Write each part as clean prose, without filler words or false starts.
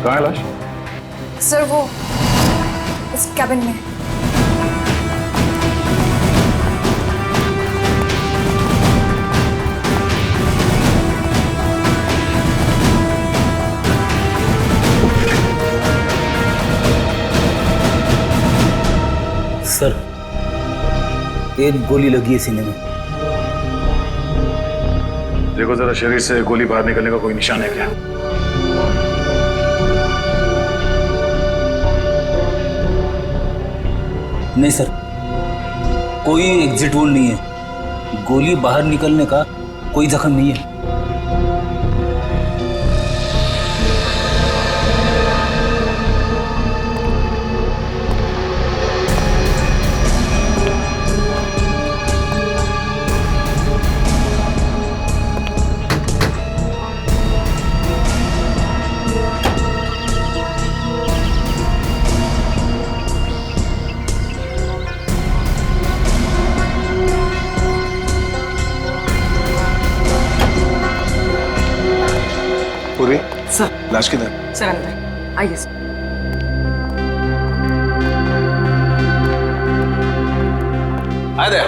कहाँ है लाश? सर वो इस कैबिन में। सर, एक गोली लगी है सीने में। देखो जरा शरीर से गोली बाहर निकलने का कोई निशान है क्या? नहीं सर, कोई एग्जिट वोल नहीं है। गोली बाहर निकलने का कोई जख्म नहीं है। पूरी सर। लाश किधर? सर अंदर आइए सर। आए दे।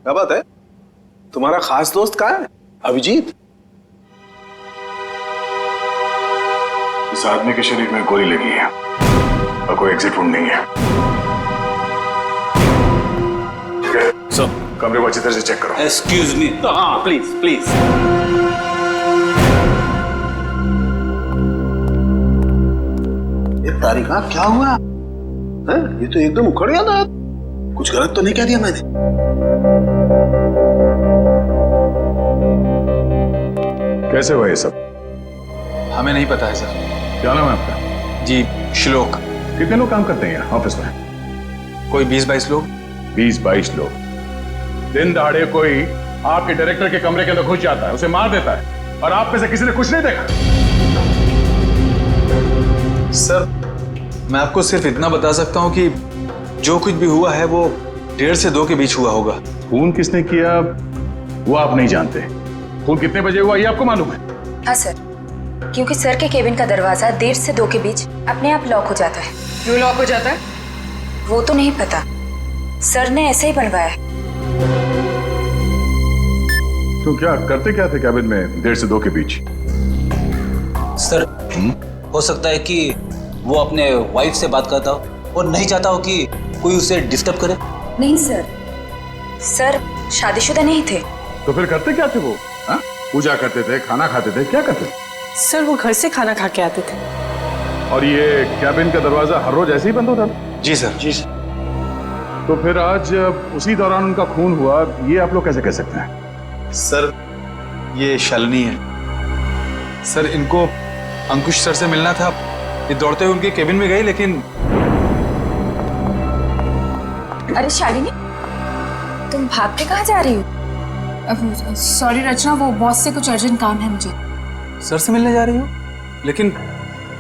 क्या बात है? तुम्हारा खास दोस्त कहाँ है? अभिजीत? इस आदमी के शरीर में गोली लगी है और कोई एग्जिट वुंड नहीं है। ठीक है सर, कमरे को अच्छी तरह से चेक करो। Excuse me. हाँ प्लीज प्लीज। ये तारिका क्या हुआ है? ये तो एकदम उखड़ गया था। कुछ गलत तो नहीं कह दिया मैंने? कैसे हुआ ये सब? हमें नहीं पता है सर। क्या नाम है आपका? जी श्लोक। कितने लोग काम करते हैं यहाँ ऑफिस में? कोई 20-22 लोग। 20-22 लोग। दिन दहाड़े कोई आपके डायरेक्टर के कमरे के अंदर घुस जाता है, उसे मार देता है, और आप में से किसी ने कुछ नहीं देखा? सर मैं आपको सिर्फ इतना बता सकता हूँ कि जो कुछ भी हुआ है वो 1:30 से 2 के बीच हुआ होगा। खून किसने किया वो आप नहीं जानते। खून कितने बजे हुआ ये आपको मालूम है? हाँ सर, क्योंकि सर के केबिन का दरवाजा 1:30 से 2 के बीच अपने आप लॉक हो जाता है। क्यों लॉक हो जाता है? वो तो नहीं पता, सर ने ऐसे ही बनवाया है। तो क्या करते क्या थे कैबिन में 1:30 से 2 के बीच? सर, हो सकता है कि वो अपने वाइफ से बात करता हो और नहीं चाहता हो कि कोई उसे डिस्टर्ब करे। नहीं सर, सर शादीशुदा नहीं थे। तो फिर करते क्या थे वो? हाँ? पूजा करते थे, खाना खाते थे, क्या करते थे? सर वो घर से खाना खा के आते थे। और ये कैबिन का दरवाजा हर रोज ऐसे ही बंद होता था? जी सर। जी सर। तो फिर आज उसी दौरान उनका खून हुआ, ये आप लोग कैसे कह सकते हैं? सर ये शालिनी है। सर इनको अंकुश सर से मिलना था, ये दौड़ते हुए उनके केबिन में गई, लेकिन अरे शालिनी, तुम भाग के कहाँ जा रही हो? सॉरी रचना, वो बॉस से कुछ अर्जेंट काम है मुझे। सर से मिलने जा रही हो? लेकिन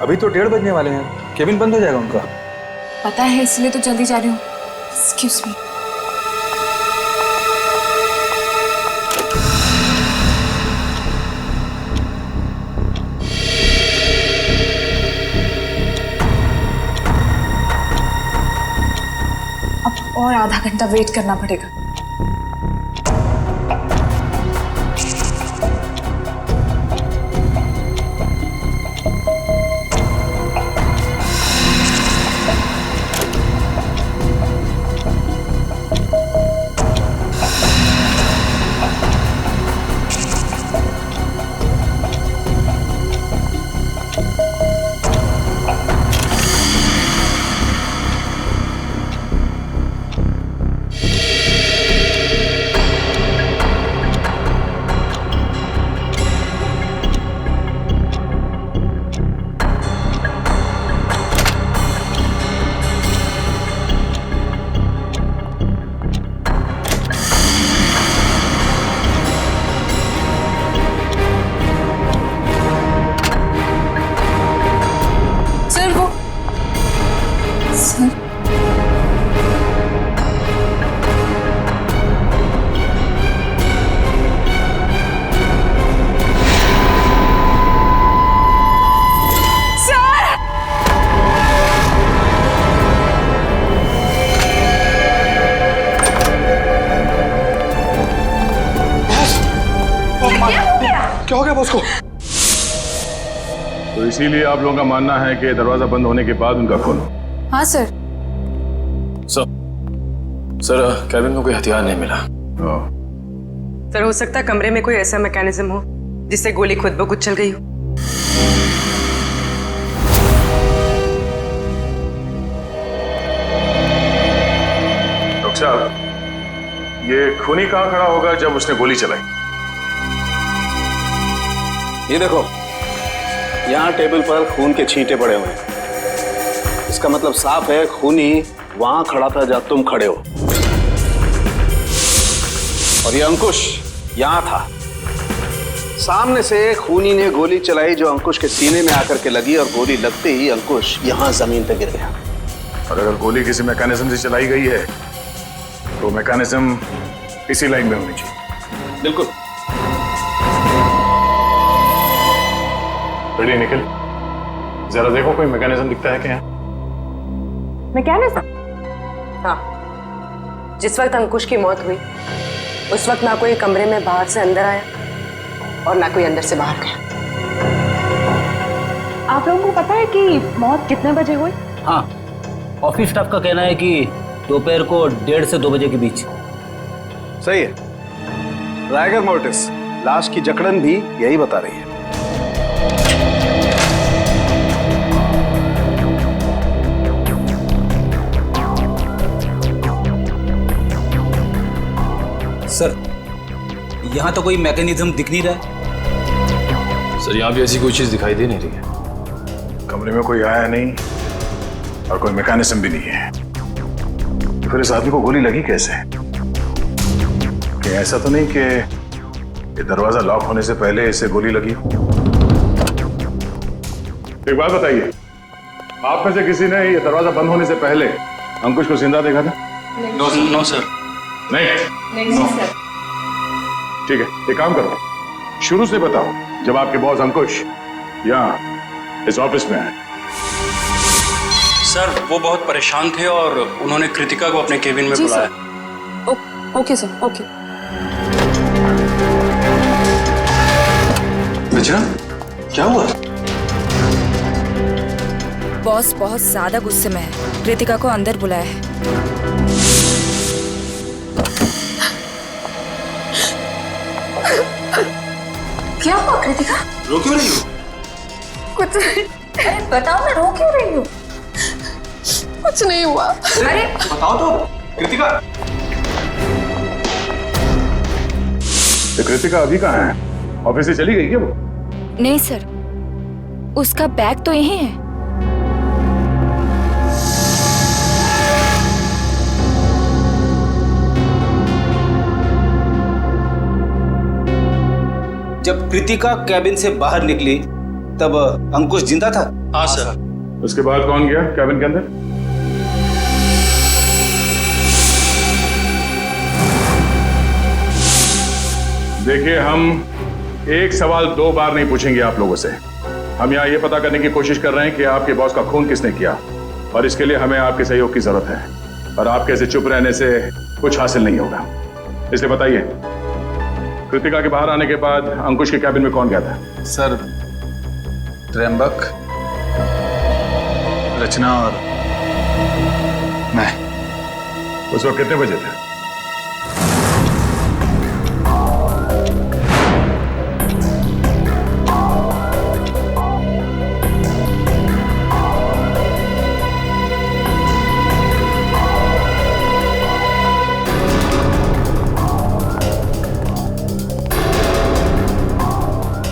अभी तो 1:30 बजने वाले हैं, केबिन बंद हो जाएगा उनका। पता है, इसलिए तो जल्दी जा रही हूँ। Excuse me. अब और आधा घंटा वेट करना पड़ेगा। बॉस को। तो इसीलिए आप लोगों का मानना है कि दरवाजा बंद होने के बाद उनका खून हो। हाँ सर। सर कैबिन में कोई हथियार नहीं मिला। सर हो सकता है कमरे में कोई ऐसा मैकेनिज्म हो जिससे गोली खुद ब खुद चल गई हो। डॉक्टर साहब, ये खूनी कहाँ खड़ा होगा जब उसने गोली चलाई? ये देखो, यहाँ टेबल पर खून के छींटे पड़े हुए हैं। इसका मतलब साफ है खूनी वहां खड़ा था जब तुम खड़े हो। और ये अंकुश यहां था। सामने से खूनी ने गोली चलाई जो अंकुश के सीने में आकर के लगी और गोली लगते ही अंकुश यहां जमीन पर गिर गया। और अगर गोली किसी मैकेनिज्म से चलाई गई है तो मैकेनिज्म इसी लाइन में होनी चाहिए। बिल्कुल। रेडी निकल, जरा देखो कोई मैकेनिज्म दिखता है क्या? मैकेनिज्म? हाँ, जिस वक्त अंकुश की मौत हुई उस वक्त ना कोई कमरे में बाहर से अंदर आया और ना कोई अंदर से बाहर गया। आप लोगों को पता है कि मौत कितने बजे हुई? हाँ, ऑफिस स्टाफ का कहना है कि दोपहर को 1:30 से 2 बजे के बीच। सही है। राइगर मोर्टिस लाश की जकड़न भी यही बता रही है। सर, यहाँ तो कोई मैकेनिज्म दिख नहीं रहा। सर यहाँ भी ऐसी कोई चीज दिखाई दे नहीं रही है। कमरे में कोई आया नहीं और कोई मैकेनिज्म भी नहीं है, तो फिर इस आदमी को गोली लगी कैसे? कि ऐसा तो नहीं कि ये दरवाजा लॉक होने से पहले इसे गोली लगी हो? एक बात बताइए, आप में से किसी ने ये दरवाजा बंद होने से पहले अंकुश को जिंदा देखा था? No sir. नहीं सर। ठीक है, एक काम करो, शुरू से बताओ जब आपके बॉस अंकुश यहाँ इस ऑफिस में आए। सर वो बहुत परेशान थे और उन्होंने कृतिका को अपने केबिन में जी बुलाया। Sir. Okay sir, okay. Rachna, क्या हुआ? बॉस बहुत ज्यादा गुस्से में है, कृतिका को अंदर बुलाया है। क्या हुआ कृतिका? रो क्यों रही हो? कुछ नहीं। अरे बताओ ना, रो क्यों रही हो? कुछ नहीं हुआ। अरे बताओ तो कृतिका। तो कृतिका अभी कहाँ है? ऑफिस से चली गई क्या वो? नहीं सर, उसका बैग तो यही है। जब कृतिका कैबिन से बाहर निकली तब अंकुश जिंदा था? हाँ सर। उसके बाद कौन गया कैबिन के अंदर? देखिए, हम एक सवाल 2 बार नहीं पूछेंगे आप लोगों से। हम यहाँ ये पता करने की कोशिश कर रहे हैं कि आपके बॉस का खून किसने किया, और इसके लिए हमें आपके सहयोग की जरूरत है। और आपके ऐसे चुप रहने से कुछ हासिल नहीं होगा, इसलिए बताइए, कृतिका के बाहर आने के बाद अंकुश के कैबिन में कौन गया था? सर, त्र्यंबक, रचना और मैं। उस वक्त कितने बजे थे?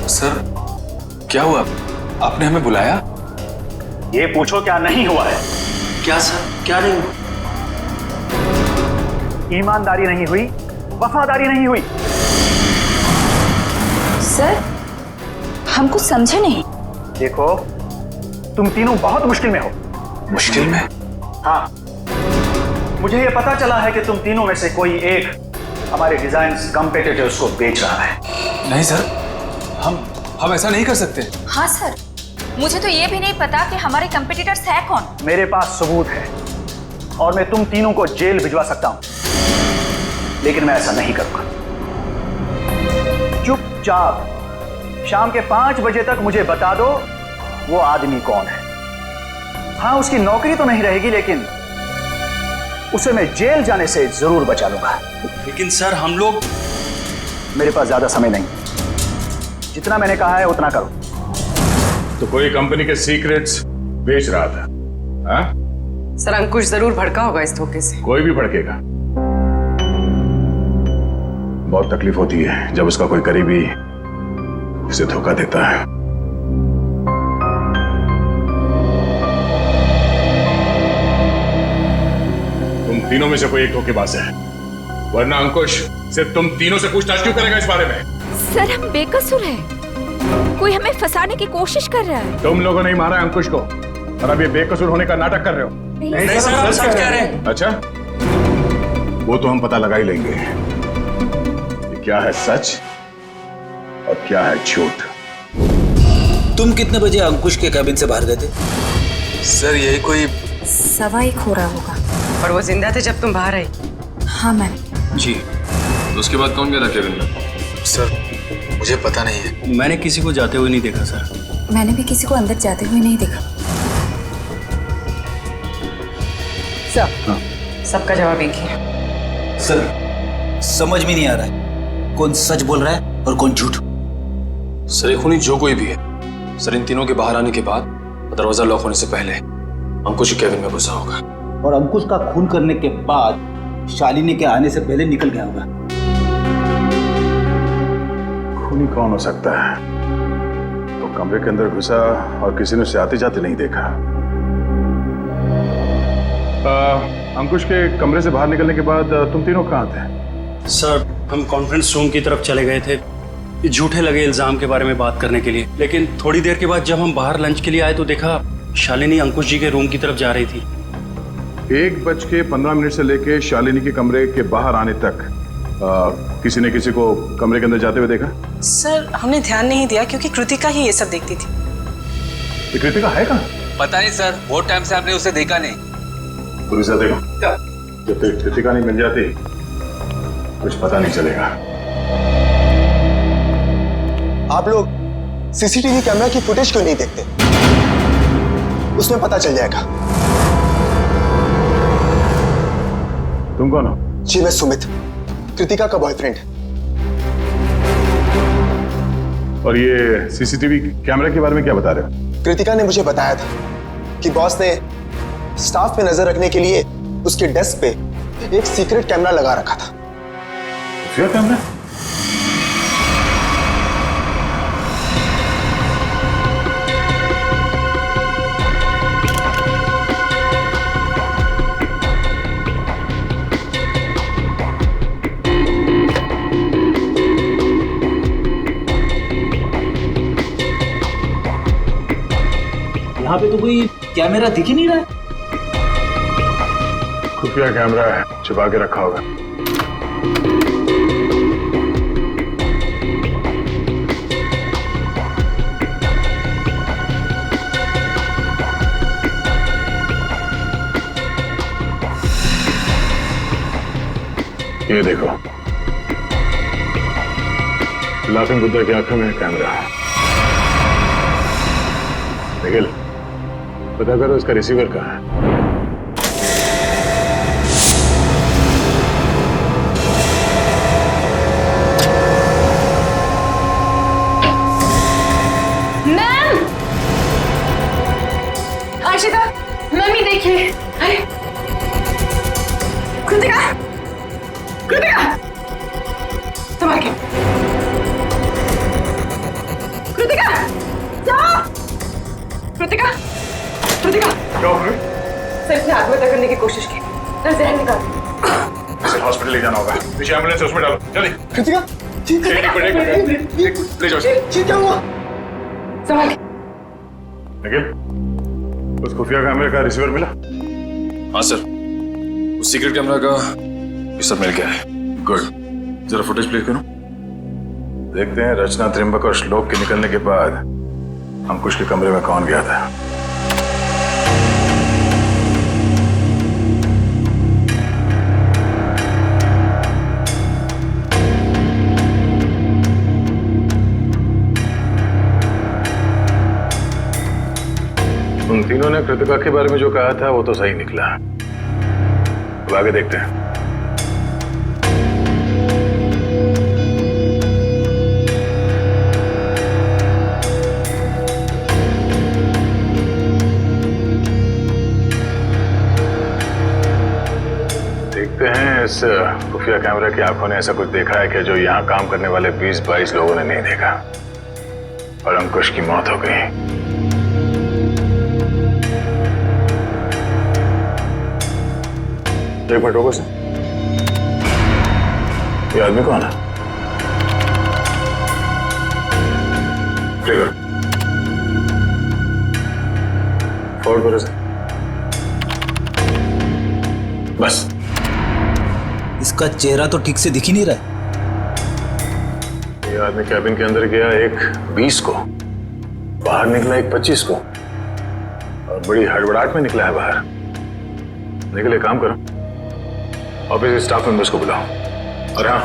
सर, क्या हुआ? आपने हमें बुलाया? ये पूछो क्या नहीं हुआ है। क्या सर, क्या नहीं हुआ? ईमानदारी नहीं हुई, वफादारी नहीं हुई। सर, हम कुछ समझे नहीं। देखो, तुम तीनों बहुत मुश्किल में हो। मुश्किल में? हाँ, मुझे ये पता चला है कि तुम तीनों में से कोई एक हमारे डिजाइन कॉम्पिटिटर्स को बेच रहा है। नहीं सर, हम ऐसा नहीं कर सकते। हाँ सर, मुझे तो ये भी नहीं पता कि हमारे कंपटीटर्स है कौन। मेरे पास सबूत है और मैं तुम तीनों को जेल भिजवा सकता हूं, लेकिन मैं ऐसा नहीं करूंगा। चुपचाप शाम के 5 बजे तक मुझे बता दो वो आदमी कौन है। हाँ, उसकी नौकरी तो नहीं रहेगी, लेकिन उसे मैं जेल जाने से जरूर बचा लूंगा। लेकिन सर हम लोग। मेरे पास ज्यादा समय नहीं, जितना मैंने कहा है उतना करो। तो कोई कंपनी के सीक्रेट्स बेच रहा था? हाँ? सर अंकुश जरूर भड़का होगा इस धोखे से। कोई भी भड़केगा। बहुत तकलीफ होती है जब उसका कोई करीबी उसे धोखा देता है। तुम तीनों में से कोई एक धोखेबाज है, वरना अंकुश सिर्फ तुम तीनों से पूछताछ क्यों करेगा इस बारे में? सर हम बेकसूर हैं, कोई हमें फंसाने की कोशिश कर रहा है। तुम लोगों ने ही मारा अंकुश को और अब ये बेकसूर होने का नाटक कर रहे हो। नहीं सर हम सच कह रहे हैं। अच्छा, वो तो हम पता लगा ही लेंगे कि क्या है सच और क्या है झूठ। तुम कितने बजे अंकुश के कैबिन से बाहर गए थे? सर यही कोई 1:15 हो रहा होगा। और वो जिंदा थे जब तुम बाहर आई? हाँ मैम। जी, तो उसके बाद कौन गया था केबिन में? सर मुझे पता नहीं है। मैंने किसी को जाते हुए नहीं देखा सर। मैंने भी किसी को अंदर जाते हुए नहीं देखा। सबका जवाब एक ही है। सर समझ में नहीं आ रहा है कौन सच बोल रहा है और कौन झूठ। सर खूनी जो कोई भी है, सर इन तीनों के बाहर आने के बाद दरवाजा लॉक होने से पहले अंकुश के कैबिन में घुसा होगा और अंकुश का खून करने के बाद शालिनी के आने से पहले निकल गया होगा। खूनी कौन हो सकता है? तो कमरे के अंदर घुसा और किसी ने उसे आते जाते नहीं देखा। अंकुश के कमरे से बाहर निकलने के बाद तुम तीनों कहाँ थे? सर हम कॉन्फ्रेंस रूम की तरफ चले गए थे ये झूठे लगे इल्जाम के बारे में बात करने के लिए, लेकिन थोड़ी देर के बाद जब हम बाहर लंच के लिए आए तो देखा शालिनी अंकुश जी के रूम की तरफ जा रही थी। 1:15 से लेके शालिनी के कमरे के बाहर आने तक किसी ने किसी को कमरे के अंदर जाते हुए देखा? सर हमने ध्यान नहीं दिया क्योंकि कृतिका ही ये सब देखती थी। ये कृतिका है कहाँ? पता नहीं सर, बहुत टाइम से आपने उसे देखा नहीं। पुलिस देखो, जब तक कृतिका नहीं मिल जाती कुछ पता नहीं चलेगा। आप लोग सीसीटीवी कैमरा की फुटेज क्यों नहीं देखते? उसमें पता चल जाएगा। तुम कौन हो? जी मैं सुमित, कृतिका का बॉयफ्रेंड। और ये सीसीटीवी कैमरा के बारे में क्या बता रहे हो? कृतिका ने मुझे बताया था कि बॉस ने स्टाफ पे नजर रखने के लिए उसके डेस्क पे एक सीक्रेट कैमरा लगा रखा था। Secret camera? यहाँ पे तो कोई कैमरा दिख ही नहीं रहा है। खुफिया कैमरा है, छुपा के रखा होगा। ये देखो, लाफिंग बुद्धा की आंखों में कैमरा है। निखिल, पता करो इसका रिसीवर कहाँ है। मैम! आशिता, मम्मी देखिए। अरे कृतिका, कृतिका, संभाल के। कृतिका, जाओ। कृतिका, कृतिका। क्या हो गया? सर इसने आत्महत्या करने की कोशिश की, सर जहर निकाल। इसे हॉस्पिटल ले जाना होगा। पीछे एम्बुलेंस उसमें डालो, जल्दी। कृतिका, ठीक है। ले जाओ। ठीक क्या हुआ? संभाल के। निखिल, उस खुफिया कैमरे का रिसीवर मिला? हाँ सर, उस सीक्रेट कैमरा का ये सब मिल गया है। गुड, जरा फुटेज प्ले करो। देखते हैं रचना, त्रिंबक और श्लोक के निकलने के बाद अंकुश के कमरे में कौन गया था। उन तीनों ने कृतिका के बारे में जो कहा था वो तो सही निकला। अब आगे देखते हैं। देखते हैं इस खुफिया कैमरा की आंखों ने ऐसा कुछ देखा है कि जो यहाँ काम करने वाले 20-22 लोगों ने नहीं देखा और अंकुश की मौत हो गई। एक मिनट रुको सर, ये आदमी कौन है? फोन करो सर। बस इसका चेहरा तो ठीक से दिख ही नहीं रहा है। ये आदमी कैबिन के अंदर गया एक 20 को, बाहर निकला एक 25 को, और बड़ी हड़बड़ाहट में निकला है बाहर। निकले, काम करो, ऑफिस के स्टाफ मेंबर्स को बुलाओ, और हाँ,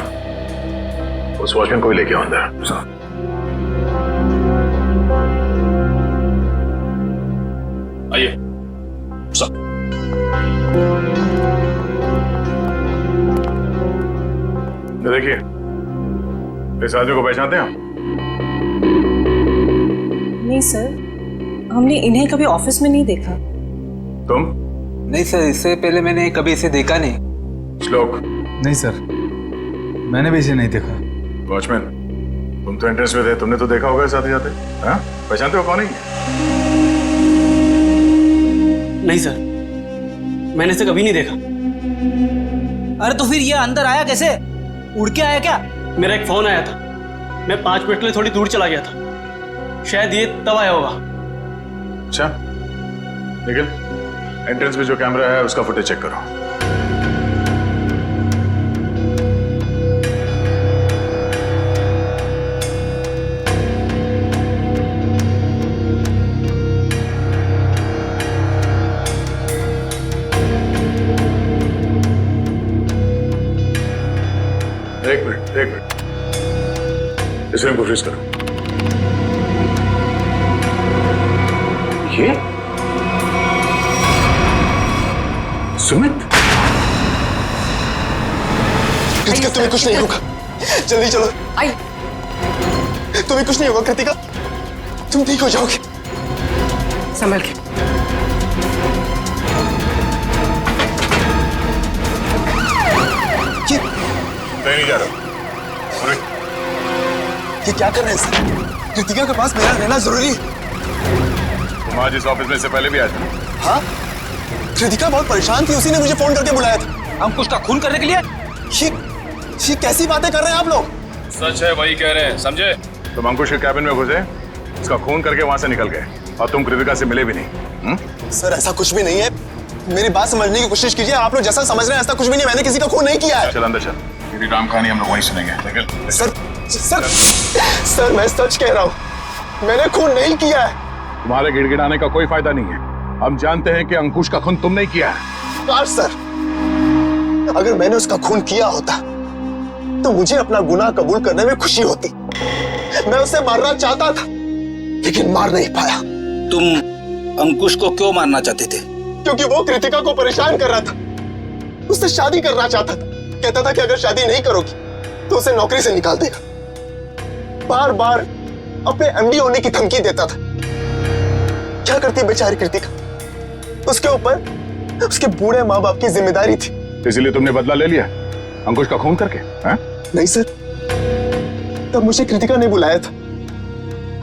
उस वॉचमैन को भी लेके आओ अंदर। आइए सब। देखिए, इस आदमी को पहचानते हैं आप? नहीं सर, हमने इन्हें कभी ऑफिस में नहीं देखा। तुम? नहीं सर, इससे पहले मैंने कभी इसे देखा नहीं। श्लोक? नहीं सर, मैंने भी इसे नहीं देखा। वॉचमैन, तुम तो एंट्रेंस में थे, तुमने तो देखा होगा साथ ही जाते। हाँ, पहचानते हो कौन है? नहीं सर, मैंने इसे कभी नहीं देखा। अरे तो फिर ये अंदर आया कैसे? उड़ के आया क्या? मेरा एक फोन आया था, मैं 5 मिनट के लिए थोड़ी दूर चला गया था, शायद ये तब आया होगा। अच्छा, निखिल, एंट्रेंस में जो कैमरा है उसका फुटेज चेक करो। एक मिनट, इस फिल्म को फ्रीज करो। ये सुमित? कृतिका, तुम्हें कुछ नहीं होगा, जल्दी चलो। आई, तुम्हें कुछ नहीं होगा कृतिका, तुम ठीक हो जाओगे। संभल के। नहीं जा रहा। ये क्या कर रहे हैं सर? कृतिका के पास मेरा रहना जरूरी है। तुम आज इस ऑफिस में से पहले भी आए थे? हाँ, कृतिका बहुत परेशान थी, उसी ने मुझे फोन करके बुलाया था। अंकुश का खून करने के लिए? ये कैसी बातें कर रहे हैं आप लोग? सच है, वही कह रहे हैं, समझे? तुम अंकुश के कैबिन में घुसे, उसका खून करके वहां से निकल गए, और तुम कृतिका से मिले भी नहीं। सर, ऐसा कुछ भी नहीं है, मेरी बात समझने की कोशिश कीजिए। आप लोग जैसा समझ रहे हैं ऐसा कुछ भी नहीं, मैंने किसी का खून नहीं किया है। चल अंदर चल, मेरी राम कहानी हम लोग वहीं सुनेंगे। सर, मैं सच कह रहा हूँ, मैंने खून नहीं किया है। तुम्हारे गिड़गिड़ाने का कोई फायदा नहीं है, हम जानते हैं कि अंकुश का खून तुम नहीं किया है। काश सर, अगर मैंने उसका खून किया होता तो मुझे अपना गुनाह कबूल करने में खुशी होती। मैं उसे मारना चाहता था, लेकिन मार नहीं पाया। तुम अंकुश को क्यों मारना चाहते थे? क्योंकि वो कृतिका को परेशान कर रहा था, उससे शादी करना चाहता था। कहता था कि अगर शादी नहीं करोगी तो उसे नौकरी से निकाल देगा। बार बार अपने एमडी होने की धमकी देता था। क्या करती बेचारी कृतिका, उसके ऊपर उसके बूढ़े माँ बाप की जिम्मेदारी थी। इसीलिए तुमने बदला ले लिया अंकुश का खून करके? हाँ? नहीं सर, तब मुझे कृतिका ने बुलाया था,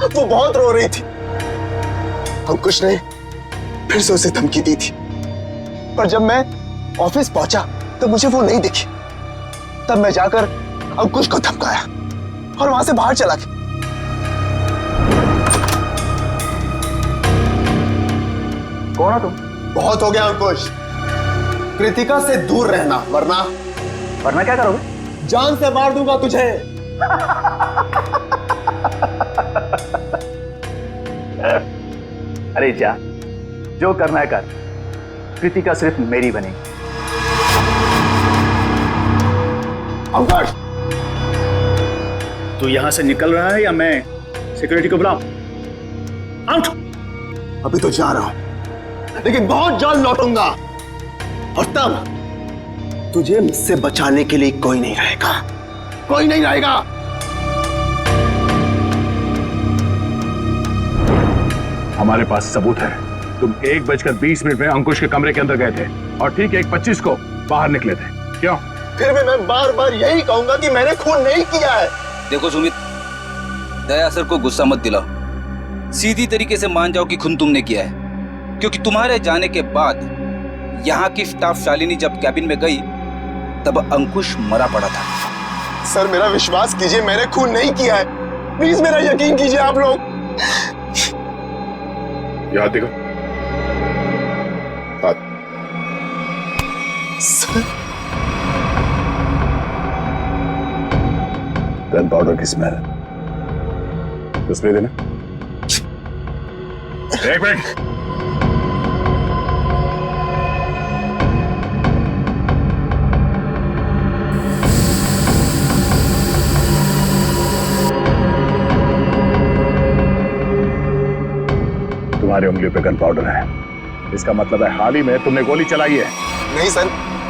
वो बहुत रो रही थी। अंकुश ने फिर से उसे धमकी दी थी, पर जब मैं ऑफिस पहुंचा तो मुझे वो नहीं दिखी। तब मैं जाकर अंकुश को धमकाया और वहां से बाहर चला गया। कौन हो तुम? बहुत हो गया अंकुश, कृतिका से दूर रहना, वरना क्या करोगे? जान से मार दूंगा तुझे। अरे जा, जो करना है कर, कृतिका सिर्फ मेरी बनेगी। अंकुश, तू यहां से निकल रहा है या मैं सिक्योरिटी को बुलाऊं? आउट! अभी तो जा रहा हूं। लेकिन बहुत जल्द लौटूंगा। और तब तुझे मुझसे बचाने के लिए कोई नहीं रहेगा, कोई नहीं रहेगा। हमारे पास सबूत है। तुम 1:20 में अंकुश के कमरे के अंदर गए थे और ठीक 1:25 को बाहर निकले थे। क्यों? फिर भी मैं बार बार यही कहूंगा कि मैंने खून नहीं किया है। देखो सुमित, दया सर को गुस्सा मत दिलाओ। सीधी तरीके से मान जाओ कि खून तुमने किया है, क्योंकि तुम्हारे जाने के बाद यहाँ की स्टाफ शालिनी जब कैबिन में गई तब अंकुश मरा पड़ा था। सर मेरा विश्वास कीजिए, मैंने खून नहीं किया है। प्लीज मेरा यकीन कीजिए आप लोग। याद देखो। सर गन पाउडर की स्मेल। स्प्रे देना। एक मिनट। तुम्हारी उंगलियों पे गन पाउडर है, इसका मतलब है हाल ही में तुमने गोली चलाई है। नहीं सर,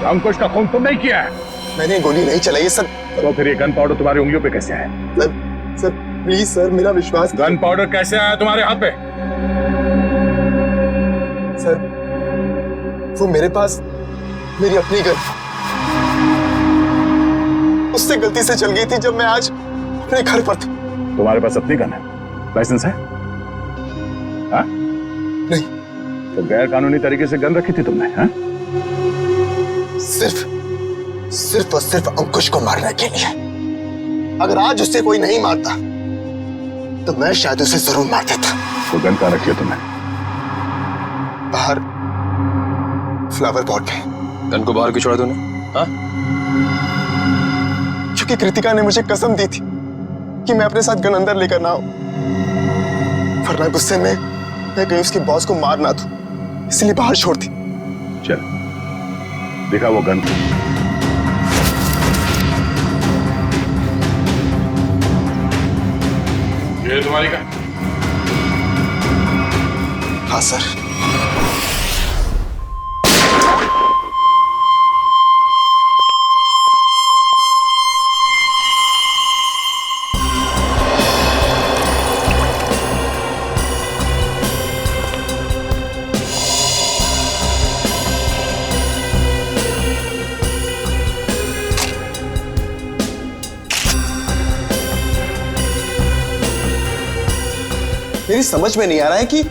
अंकुश का खून तुम नहीं किया है। मैंने गोली नहीं चलाई है सर। तो फिर ये गन पाउडर तुम्हारी उंगलियों पे कैसे आया? सर प्लीज सर, मेरा विश्वास। गन पाउडर कैसे आया तुम्हारे हाथ पे? सर वो मेरे पास मेरी अपनी गन, उससे गलती से चल गई थी जब मैं आज अपने घर पर था। तुम्हारे पास अपनी गन है? लाइसेंस है? हाँ? नहीं। तो गैर कानूनी तरीके से गन रखी थी तुमने? हाँ? सिर्फ और सिर्फ अंकुश को मारने के लिए। अगर आज उससे कोई नहीं मारता तो मैं शायद उसे जरूर मार देता। तो गन कहाँ रखी है तुमने? बाहर फ्लावर पॉट पे। गन को बाहर क्यों छोड़ा तूने? हाँ? क्योंकि कृतिका ने मुझे कसम दी थी कि मैं अपने साथ गन अंदर लेकर ना आऊं, वरना गुस्से में मैं कहीं उसके बॉस को मार ना दूं, इसलिए बाहर छोड़ दी। चल दिखा वो गन। ये तुम्हारी गन? हाँ सर। मेरी समझ में नहीं आ रहा है कि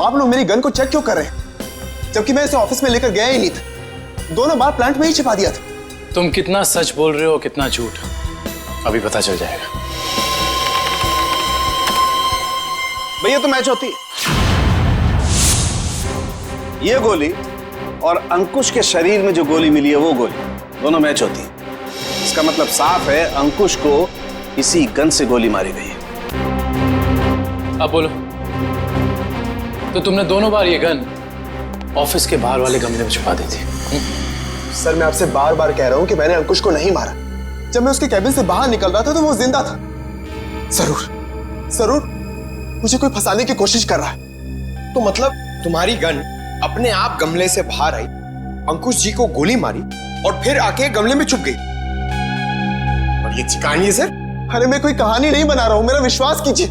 आप लोग मेरी गन को चेक क्यों कर रहे हैं, जबकि मैं इसे ऑफिस में लेकर गया ही नहीं था। दोनों बार प्लांट में ही छिपा दिया था। तुम कितना सच बोल रहे हो कितना झूठ, अभी पता चल जाएगा। भैया तो मैच होती है। ये गोली और अंकुश के शरीर में जो गोली मिली है वो गोली, दोनों मैच होती है। इसका मतलब साफ है अंकुश को इसी गन से गोली मारी गई है। अब बोलो, तो तुमने दोनों बार ये गन ऑफिस के बाहर वाले गमले में छुपा दी थी? सर मैं आपसे बार बार कह रहा हूं कि मैंने अंकुश को नहीं मारा। जब मैं उसके कैबिन से बाहर निकल रहा था तो वो जिंदा था। जरूर मुझे कोई फंसाने की कोशिश कर रहा है। तो मतलब तुम्हारी गन अपने आप गमले से बाहर आई, अंकुश जी को गोली मारी और फिर आके गमले में छुप गई। और ये कहानी है सर? अरे मैं कोई कहानी नहीं बना रहा हूं, मेरा विश्वास कीजिए।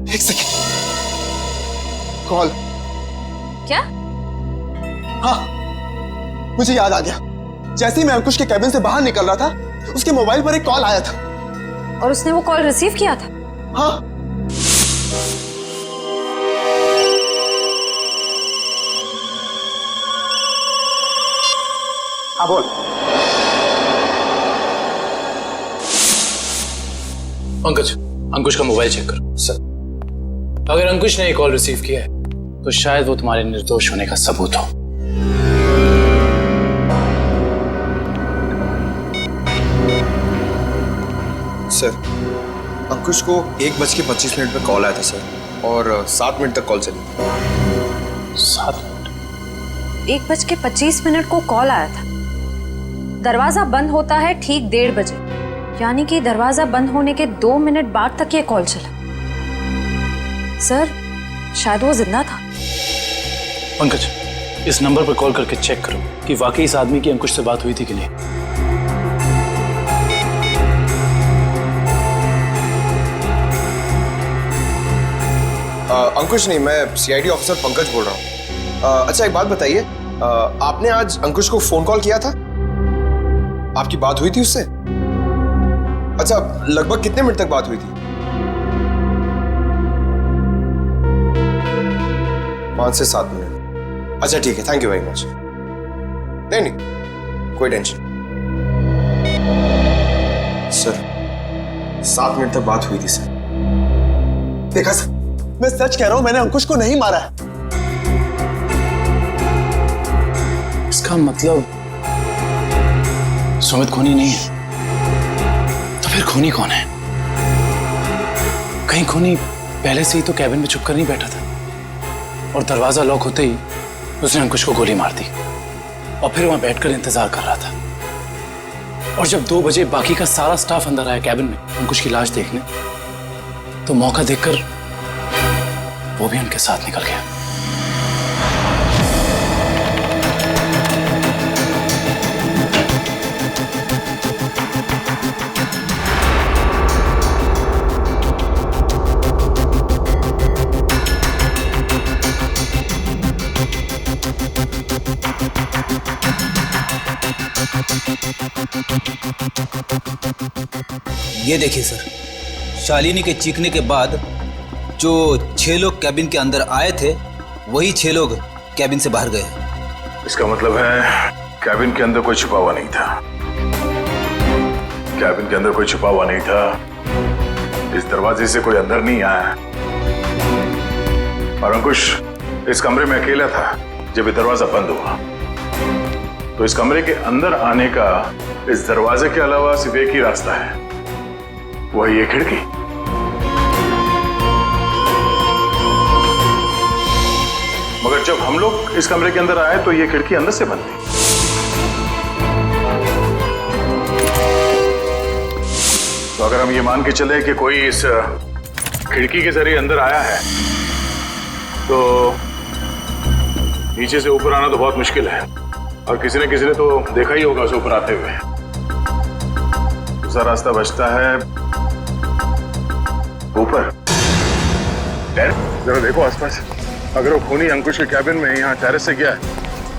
एक सेकंड। कॉल। क्या? हाँ मुझे याद आ गया। जैसे ही मैं अंकुश के कैबिन से बाहर निकल रहा था उसके मोबाइल पर एक कॉल आया था। और उसने वो कॉल रिसीव किया था? हाँ। हाँ बोल। पंकज, अंकुश का मोबाइल चेक करो। सर, अगर अंकुश ने ये कॉल रिसीव किया है तो शायद वो तुम्हारे निर्दोष होने का सबूत हो। सर, अंकुश को 1:25 पे कॉल आया था सर, और 7 मिनट तक कॉल चली। 7 मिनट? 1:25 को कॉल आया था। दरवाजा बंद होता है ठीक 1:30 बजे, यानी कि दरवाजा बंद होने के 2 मिनट बाद तक ये कॉल चला। सर शायद वो जिंदा था। पंकज, इस नंबर पर कॉल करके चेक करो कि वाकई इस आदमी की अंकुश से बात हुई थी कि नहीं। अंकुश नहीं, मैं सीआईडी ऑफिसर पंकज बोल रहा हूँ। अच्छा एक बात बताइए, आपने आज अंकुश को फोन कॉल किया था? आपकी बात हुई थी उससे? अच्छा, लगभग कितने मिनट तक बात हुई थी? 5 से 7 मिनट। अच्छा ठीक है, थैंक यू वेरी मच। नहीं नहीं, कोई टेंशन। सर 7 मिनट तक बात हुई थी सर। देखा सर, मैं सच कह रहा हूं, मैंने अंकुश को नहीं मारा है। इसका मतलब सुमित खूनी नहीं है, तो फिर खूनी कौन है? कहीं खूनी पहले से ही तो कैबिन में छुप कर नहीं बैठा था और दरवाजा लॉक होते ही उसने अंकुश को गोली मार दी और फिर वहां बैठकर इंतजार कर रहा था। और जब 2 बजे बाकी का सारा स्टाफ अंदर आया कैबिन में अंकुश की लाश देखने, तो मौका देखकर वो भी उनके साथ निकल गया। ये देखिए सर, शालिनी के चीखने के बाद जो 6 लोग कैबिन के अंदर आए थे, वही 6 लोग कैबिन से बाहर गए। इसका मतलब है कैबिन के अंदर कोई छुपा हुआ नहीं था। कैबिन के अंदर कोई छुपा हुआ नहीं था। इस दरवाजे से कोई अंदर नहीं आया और अंकुश इस कमरे में अकेला था जब ये दरवाजा बंद हुआ। तो इस कमरे के अंदर आने का इस दरवाजे के अलावा सिर्फ एक ही रास्ता है, वही ये खिड़की। मगर जब हम लोग इस कमरे के अंदर आए तो ये खिड़की अंदर से बंद थी। तो अगर हम ये मान के चले कि कोई इस खिड़की के जरिए अंदर आया है, तो नीचे से ऊपर आना तो बहुत मुश्किल है और किसी ने तो देखा ही होगा उसे ऊपर आते हुए। दूसरा रास्ता बचता है ऊपर। जरा देखो आसपास, अगर वो खूनी अंकुश के कैबिन में यहाँ टेरेस से गया है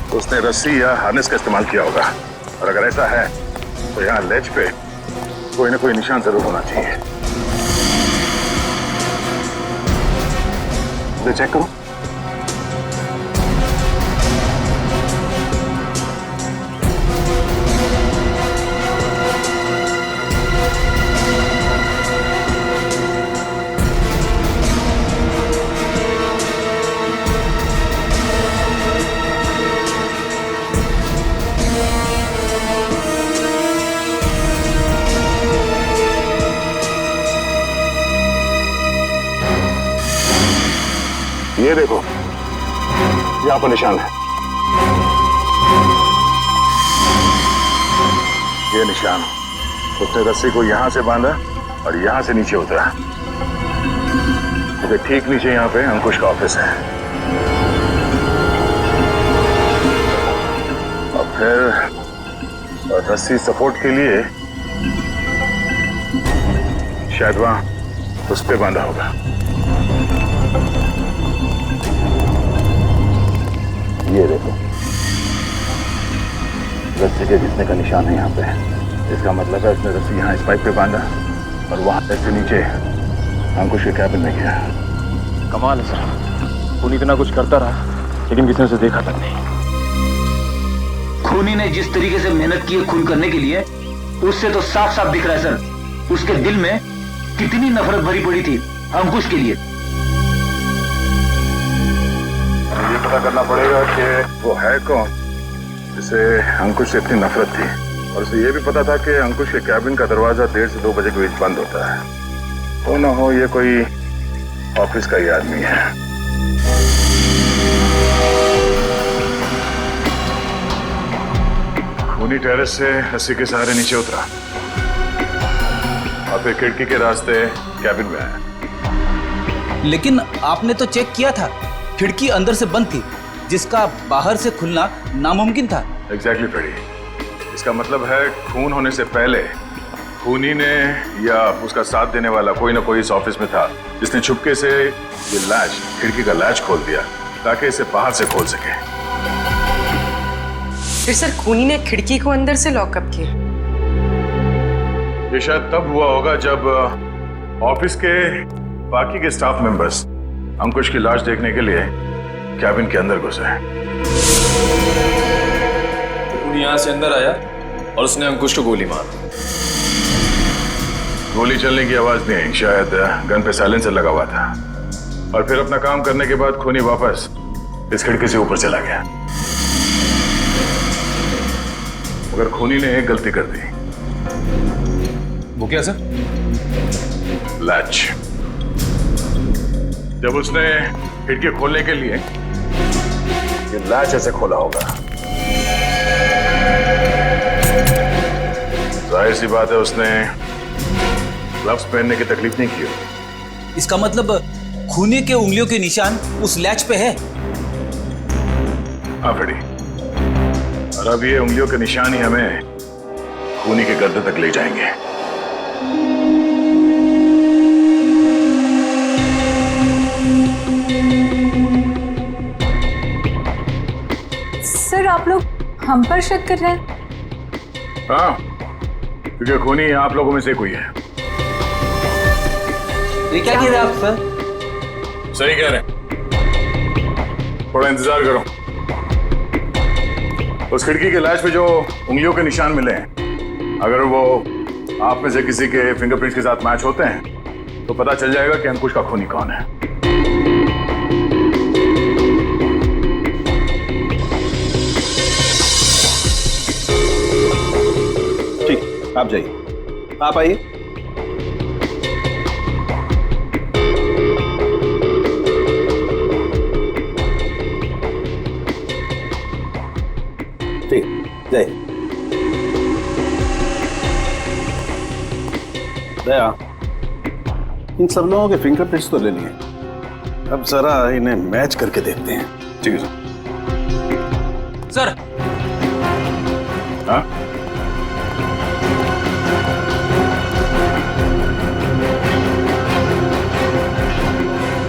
तो उसने रस्सी या हार्नेस का इस्तेमाल किया होगा, और अगर ऐसा है तो यहाँ लेज पे कोई ना कोई निशान जरूर होना चाहिए। तो चेक करो। ये देखो, यहाँ पर निशान है। ये निशान, उसने रस्सी को यहाँ से बांधा और यहाँ से नीचे उतरा। इसके ठीक नीचे यहाँ पे अंकुश का ऑफिस है। और फिर रस्सी सपोर्ट के लिए शायद वहां उस पे बांधा होगा। ये देखो, रस्सी के घिसने का निशान है यहाँ पे। इसका मतलब है उसने रस्सी यहाँ इस पाइप पे बांधा और वहां से नीचे अंकुश के कैबिन में गया। कमाल है सर, खूनी इतना कुछ करता रहा लेकिन किसी ने उसे देखा तक नहीं। खूनी ने जिस तरीके से मेहनत की है खून करने के लिए, उससे तो साफ साफ दिख रहा है सर उसके दिल में कितनी नफरत भरी पड़ी थी अंकुश के लिए। ये पता करना पड़ेगा कि वो है कौन जिसे अंकुश से इतनी नफरत थी, और उसे ये भी पता था कि अंकुश के कैबिन का दरवाजा 1:30 से 2 बजे के बीच बंद होता है। तो ना हो ये कोई ऑफिस का ही आदमी है। खूनी टेरेस से रस्सी के सहारे नीचे उतरा और फिर खिड़की के रास्ते कैबिन में आया। लेकिन आपने तो चेक किया था, खिड़की अंदर से बंद थी, जिसका बाहर से खुलना नामुमकिन था। Exactly Freddy. इसका मतलब है खून होने से पहले खूनी ने या उसका साथ देने वाला कोई ना कोई इस ऑफिस में था जिसने छुपके से ये लैच, खिड़की का लैच खोल दिया ताकि इसे बाहर से खोल सके। फिर सर खूनी ने खिड़की को अंदर से लॉकअप किया? ये शायद तब हुआ होगा जब ऑफिस के बाकी के स्टाफ मेंबर्स अंकुश की लाश देखने के लिए कैबिन के अंदर घुसे। खूनी यहाँ से अंदर आया और उसने अंकुश को गोली मार दी। गोली चलने की आवाज नहीं, शायद गन पे साइलेंसर लगा हुआ था। और फिर अपना काम करने के बाद खूनी वापस इस खिड़की से ऊपर चला गया। मगर खूनी ने एक गलती कर दी। वो क्या सर? लैच। जब उसने खिड़की खोलने के लिए ये लैच ऐसे खोला होगा, जाहिर सी बात है उसने ग्लव्स पहनने की तकलीफ नहीं की होगी। इसका मतलब खूनी के उंगलियों के निशान उस लैच पे है। हाँ फ्रेडी, और अब ये उंगलियों के निशान ही हमें खूनी के गर्दन तक ले जाएंगे। सर आप लोग हम पर शक कर रहे हैं? हाँ, क्योंकि खूनी आप लोगों में से कोई है। ये क्या कह रहे हैं आप सर? सही कह रहे हैं, थोड़ा इंतजार करो। उस खिड़की के लैच पे जो उंगलियों के निशान मिले हैं, अगर वो आप में से किसी के फिंगरप्रिंट्स के साथ मैच होते हैं तो पता चल जाएगा कि अंकुश का खूनी कौन है। ठीक, आप जाइए, आप आइए। ठीक, जाइए। दया, इन सब लोगों के फिंगरप्रिंट्स तो ले लिए, अब जरा इन्हें मैच करके देखते हैं। ठीक है सर। हाँ?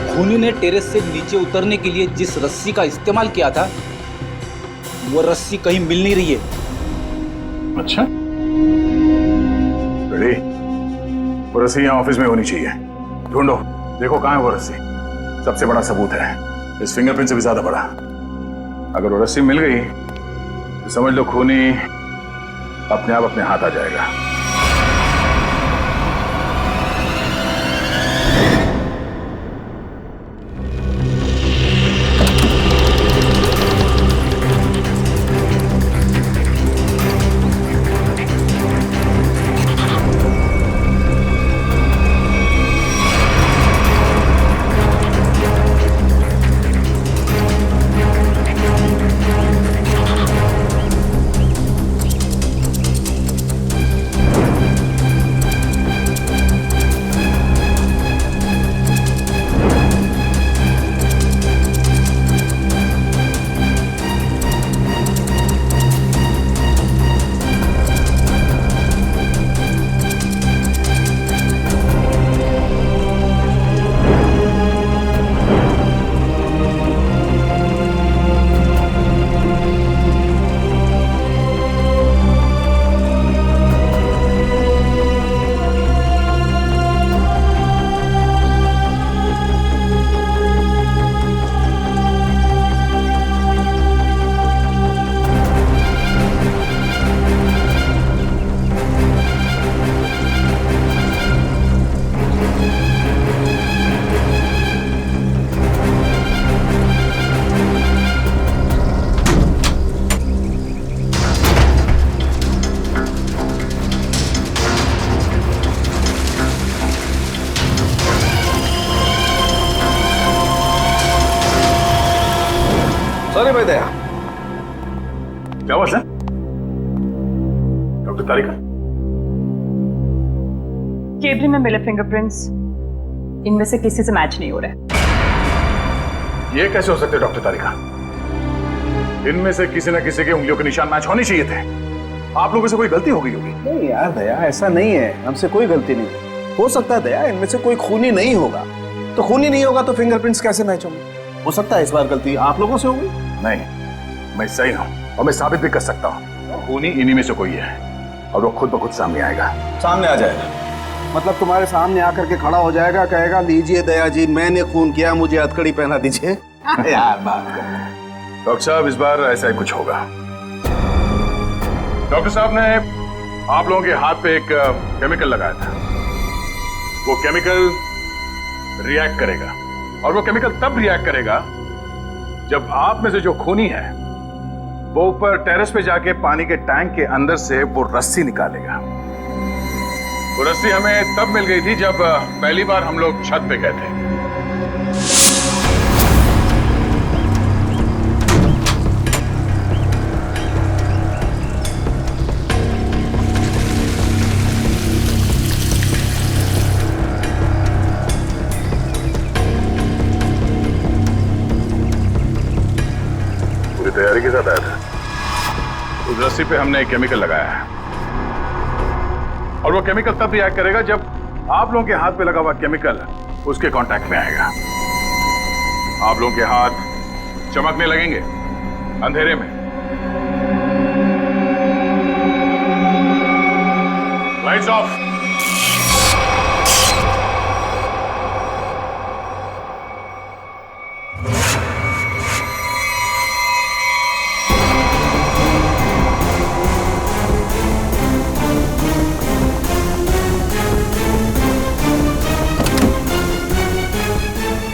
खूनी ने टेरेस से नीचे उतरने के लिए जिस रस्सी का इस्तेमाल किया था वो रस्सी कहीं मिल नहीं रही है। अच्छा, रेडी? वो रस्सी यहाँ ऑफिस में होनी चाहिए। ढूंढो, देखो कहाँ है वो रस्सी। सबसे बड़ा सबूत है, इस फिंगरप्रिंट से भी ज्यादा बड़ा। अगर वो रस्सी मिल गई तो समझ लो खूनी अपने आप अपने हाथ आ जाएगा। सॉरी भाई दया। क्या हुआ सर? डॉक्टर तारिका? केबिन में मिले फिंगरप्रिंट्स इनमें से किसी से मैच नहीं हो रहे। ये कैसे हो सकते डॉक्टर तारिका? इनमें से किसी न किसी के उंगलियों के निशान मैच होने चाहिए थे। आप लोगों से कोई गलती हो गई होगी। नहीं यार दया, ऐसा नहीं है, हमसे कोई गलती नहीं। हो सकता है दया इनमें से कोई खूनी नहीं होगा, तो खूनी नहीं होगा तो फिंगरप्रिंट्स कैसे मैच होंगे? हो सकता है इस बार गलती आप लोगों से होगी। नहीं, मैं सही हूं और मैं साबित भी कर सकता हूं। खूनी इन्हीं में से कोई है और वो खुद ब खुद सामने आएगा। सामने आ जाएगा मतलब तुम्हारे सामने आकर के खड़ा हो जाएगा, कहेगा लीजिए दया जी मैंने खून किया, मुझे हथकड़ी पहना दीजिए। यार बात कर। डॉक्टर साहब इस बार ऐसा ही कुछ होगा। डॉक्टर साहब ने आप लोगों के हाथ पे एक केमिकल लगाया था। वो केमिकल रिएक्ट करेगा और वो केमिकल तब रिएक्ट करेगा जब आप में से जो खूनी है वो ऊपर टेरेस पे जाके पानी के टैंक के अंदर से वो रस्सी निकालेगा। वो रस्सी हमें तब मिल गई थी जब पहली बार हम लोग छत पे गए थे। पूरी तैयारी के साथ आया था। उस रस्सी पे हमने एक केमिकल लगाया है और वो केमिकल तब रिएक्ट करेगा जब आप लोगों के हाथ पे लगा हुआ केमिकल उसके कांटेक्ट में आएगा। आप लोगों के हाथ चमकने लगेंगे अंधेरे में। Lights off.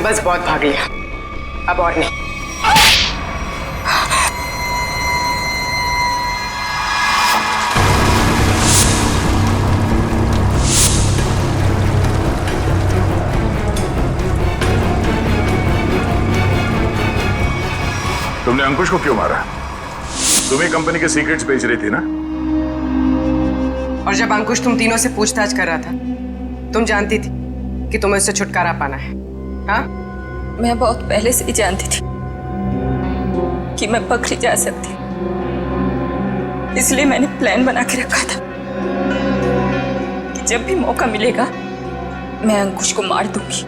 बस बहुत भाग लिया, अब और नहीं। तुमने अंकुश को क्यों मारा? तुम ही कंपनी के सीक्रेट्स बेच रही थी ना? और जब अंकुश तुम तीनों से पूछताछ कर रहा था, तुम जानती थी कि तुम्हें उससे छुटकारा पाना है। हाँ? मैं बहुत पहले से ही जानती थी कि मैं पकड़ी जा सकती, इसलिए मैंने प्लान बना के रखा था कि जब भी मौका मिलेगा मैं अंकुश को मार दूंगी।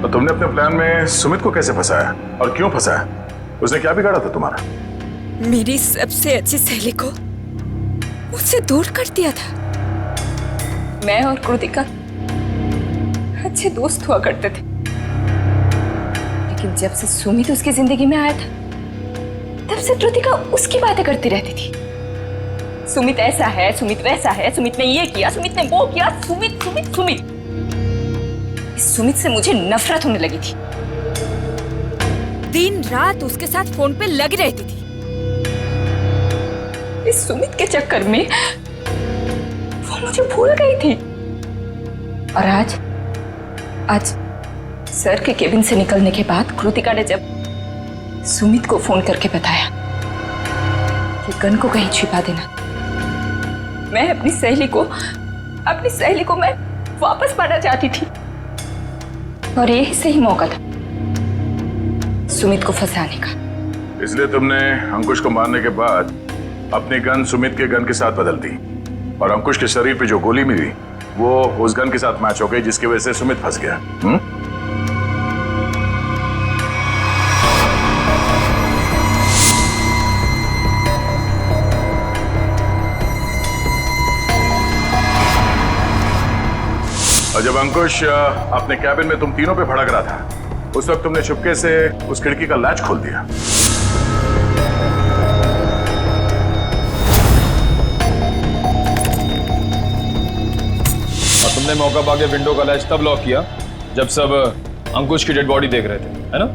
तो तुमने अपने प्लान में सुमित को कैसे फंसाया और क्यों फंसाया? उसने क्या बिगाड़ा था तुम्हारा? मेरी सबसे अच्छी सहेली को मुझसे दूर कर दिया था। मैं और कृतिका अच्छे दोस्त हुआ करते थे, लेकिन जब से सुमित उसकी जिंदगी में आया था तब से कृतिका उसकी बातें करती रहती थी। सुमित ऐसा है, सुमित वैसा है, सुमित ने ये किया, सुमित ने वो किया, सुमित सुमित सुमित। इस सुमित से मुझे नफरत होने लगी थी। दिन रात उसके साथ फोन पे लगी रहती थी। इस सुमित के चक्कर में वो मुझे भूल गई थी। और आज सर के केबिन से निकलने के बाद कृतिका ने जब सुमित को फोन करके बताया कि गन को कहीं छिपा देना, मैं अपनी सहेली को मैं वापस पाना चाहती थी और यही सही मौका था सुमित को फंसाने का। इसलिए तुमने अंकुश को मारने के बाद अपनी गन सुमित के गन के साथ बदल दी और अंकुश के शरीर पे जो गोली मिली वो उस गन के साथ मैच हो गई, जिसकी वजह से सुमित फंस गया। और जब अंकुश अपने कैबिन में तुम तीनों पे भड़क रहा था, उस वक्त तुमने चुपके से उस खिड़की का लैच खोल दिया। और तुमने मौका पाके विंडो का लैच तब लॉक किया जब सब अंकुश की डेड बॉडी देख रहे थे, है ना?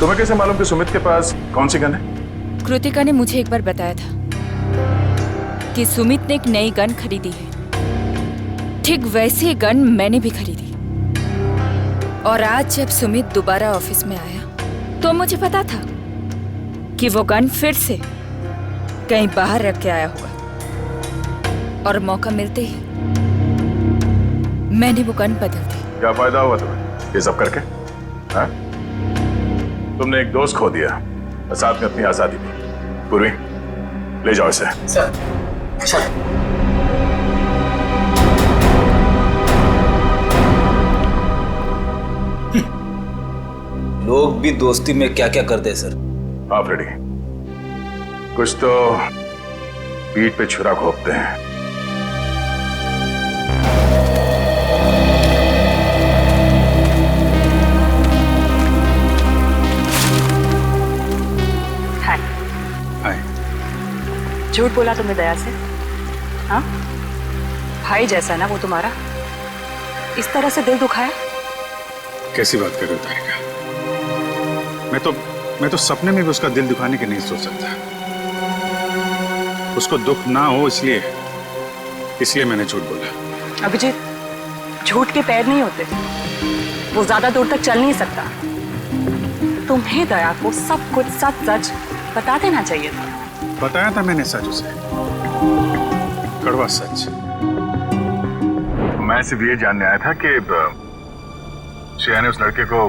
तुम्हें कैसे मालूम कि सुमित के पास कौन सी गन है? कृतिका ने मुझे एक बार बताया था कि सुमित ने एक नई गन खरीदी है। ठीक वैसी गन मैंने भी खरीदी। और आज जब सुमित दोबारा ऑफिस में आया तो मुझे पता था कि वो गन फिर से कहीं बाहर रख के आया होगा और मौका मिलते ही मैंने वो गन बदल दी। क्या फायदा हुआ तुम्हें ये सब करके? हाँ? तुमने एक दोस्त खो दिया और साथ में अपनी आजादी भी। पूर्वी, ले जाओ इसे। Sir, sir. लोग भी दोस्ती में क्या क्या करते हैं सर। हाँ फ्रेडी, कुछ तो पीठ पे छुरा घोंपते हैं। झूठ बोला तुमने दया से? हाँ, भाई जैसा ना वो तुम्हारा, इस तरह से दिल दुखाया? कैसी बात कर रहे हो तारिका? मैं तो सपने में भी उसका दिल दुखाने की नहीं सोच सकता। उसको दुख ना हो इसलिए मैंने झूठ बोला। अभिजीत, झूठ के पैर नहीं होते, वो ज्यादा दूर तक चल नहीं सकता। तुम्हें दया को सब कुछ सच सच बता देना चाहिए था। बताया था मैंने सच उसे, कड़वा सच। मैं सिर्फ ये जानने आया था कि श्रेया ने उस लड़के को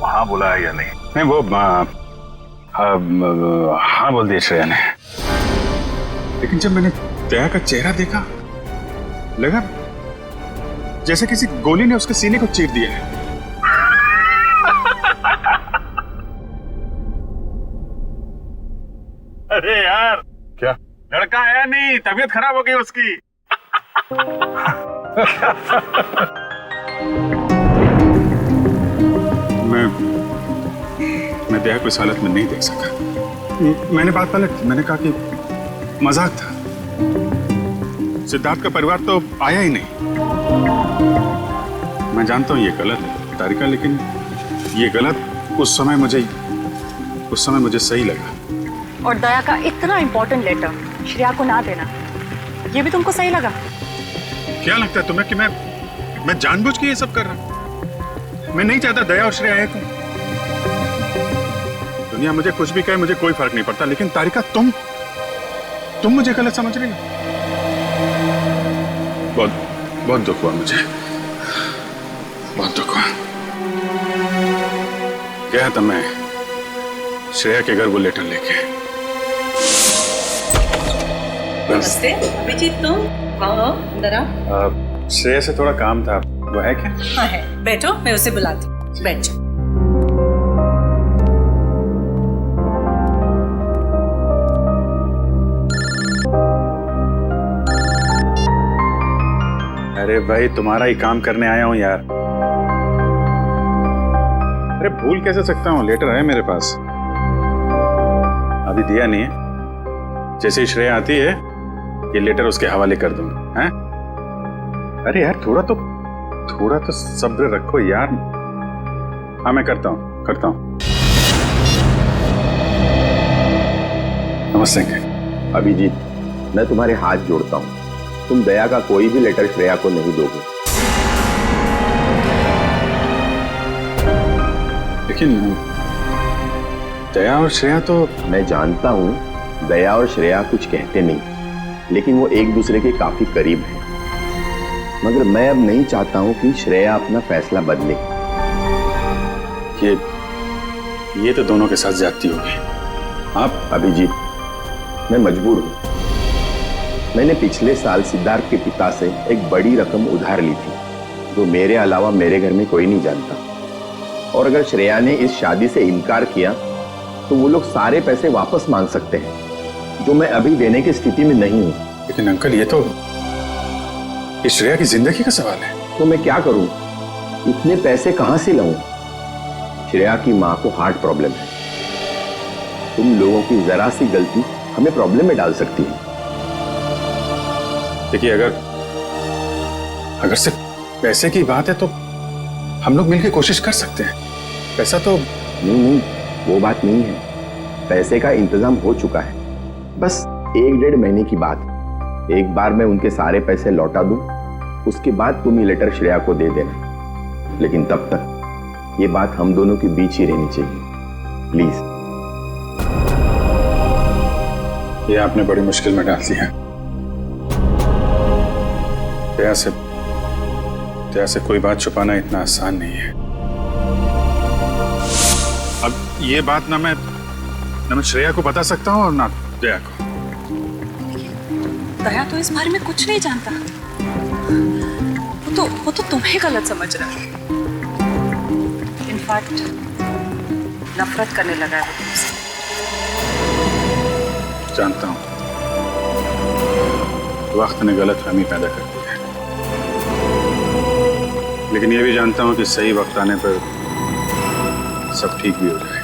हाँ बोला है या नहीं। नहीं, वो हाँ बोल दिया श्रेया ने, लेकिन जब मैंने दया का चेहरा देखा लगा जैसे किसी गोली ने उसके सीने को चीर दिया है। अरे यार, क्या लड़का आया नहीं, तबीयत खराब हो गई उसकी। मैं दया को इस हालत में नहीं देख सका। मैंने बात पलट, मैंने कहा कि मजाक था। सिद्धार्थ का परिवार तो आया ही नहीं। मैं जानता हूं ये गलत है तारिका, लेकिन ये गलत उस समय मुझे सही लगा। और दया का इतना इंपॉर्टेंट लेटर श्रेया को ना देना, ये भी तुमको सही लगा? क्या लगता है तुम्हें कि मैं जानबूझ के ये सब कर रहा हूं? मैं नहीं चाहता दया और श्रेया एक हो। दुनिया मुझे कुछ भी कहे, मुझे कोई फर्क नहीं पड़ता, लेकिन तारिका तुम मुझे गलत समझ रही हो। बहुत दुख हुआ मुझे, बहुत दुख हुआ। गया था मैं श्रेया के घर वो लेटर लेके। नमस्ते अभिजीत, तुम आओ अंदर आओ। श्रेया से थोड़ा काम था, वो है क्या? हाँ है, बैठो, मैं उसे बुलाती हूँ। बैठ जाओ। अरे भाई, तुम्हारा ही काम करने आया हूँ यार। अरे भूल कैसे सकता हूँ, लेटर है मेरे पास, अभी दिया नहीं है। जैसे ही श्रेया आती है ये लेटर उसके हवाले कर दूंगा। हैं? अरे यार, थोड़ा तो सब्र रखो यार। हाँ, मैं करता हूँ। नमस्ते। अभिजीत, मैं तुम्हारे हाथ जोड़ता हूँ, तुम दया का कोई भी लेटर श्रेया को नहीं दोगे। लेकिन दया और श्रेया तो... मैं जानता हूँ दया और श्रेया कुछ कहते नहीं, लेकिन वो एक दूसरे के काफी करीब हैं। मगर मैं अब नहीं चाहता हूँ कि श्रेया अपना फैसला बदले। ये तो दोनों के साथ ज्यादती होगी। आप अभिजीत, मैं मजबूर हूँ। मैंने पिछले साल सिद्धार्थ के पिता से एक बड़ी रकम उधार ली थी, जो मेरे अलावा मेरे घर में कोई नहीं जानता। और अगर श्रेया ने इस शादी से इनकार किया तो वो लोग सारे पैसे वापस मांग सकते हैं, जो मैं अभी देने की स्थिति में नहीं हूँ। लेकिन अंकल, ये तो श्रेया की जिंदगी का सवाल है। तो मैं क्या करूं? इतने पैसे कहां से लाऊं? श्रेया की मां को हार्ट प्रॉब्लम है। तुम लोगों की जरा सी गलती हमें प्रॉब्लम में डाल सकती है। देखिए, अगर सिर्फ पैसे की बात है तो हम लोग मिलकर कोशिश कर सकते हैं। पैसा तो... नहीं, वो बात नहीं है। पैसे का इंतजाम हो चुका है, बस 1-1.5 महीने की बात। एक बार मैं उनके सारे पैसे लौटा दूं, उसके बाद तुम ये लेटर श्रेया को दे देना। लेकिन तब तक ये बात हम दोनों के बीच ही रहनी चाहिए, प्लीज। ये आपने बड़ी मुश्किल में डाल दिया। दया से कोई बात छुपाना इतना आसान नहीं है। अब ये बात ना मैं श्रेया को बता सकता हूँ और ना दया को। दया तो इस बारे में कुछ नहीं जानता। वो तो तुम्हें गलत समझ रहा है। इनफैक्ट नफरत करने लगा है वो तुमसे। जानता हूँ, वक्त ने गलतफहमी पैदा कर दी है, लेकिन ये भी जानता हूँ कि सही वक्त आने पर सब ठीक भी हो जाए।